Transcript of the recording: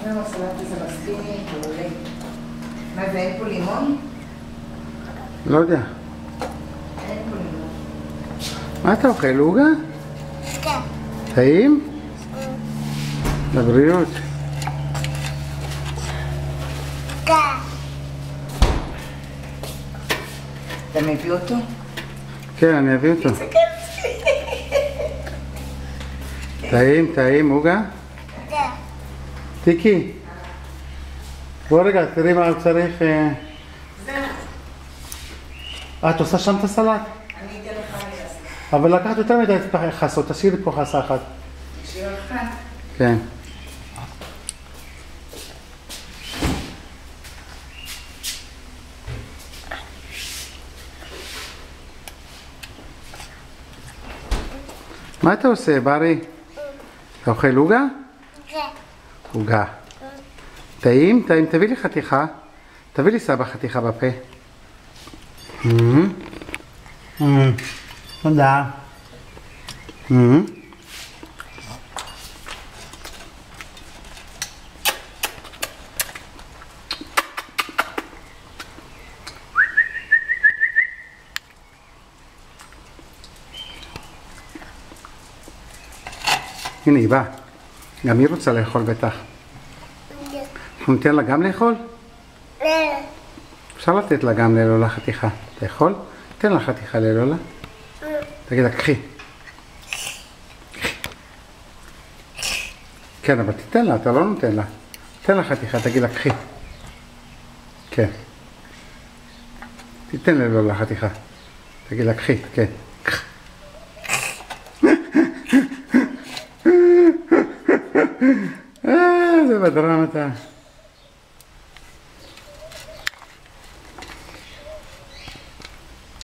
לנו סלט זה מספיק, מעולה. מה זה, אין פה לימון? לא יודע. אין פה לימון. מה אתה אוכל, עוגה? כן. טעים? לבריאות. כן. אתה מביא אותו? כן, אני אביא אותו. טעים, עוגה? כן. טיקי. בוא רגע, תראי מה צריך. את עושה שם את הסלט? אני אתן לך לעשות. אבל לקחת יותר מדי חסות, תשאירי פה חסה אחת. תשאיר לך? כן. מה אתה עושה, ברי? אתה אוכל עוגה? כן. עוגה. טעים? טעים, תביא לי חתיכה. תביא לי סבא חתיכה בפה. תודה. הנה היא באה. גם היא רוצה לאכול בטח. אנחנו ניתן לה גם לאכול? אפשר לתת לה גם ללולה חתיכה. לאכול? תן לה חתיכה ללולה. תגיד לה, קחי. כן, אבל תיתן לה, אתה לא נותן לה. תן לה חתיכה, תגיד לה, קחי. כן. תיתן ללולה חתיכה. תגיד לה, קחי, כן. זה בדרם אתה.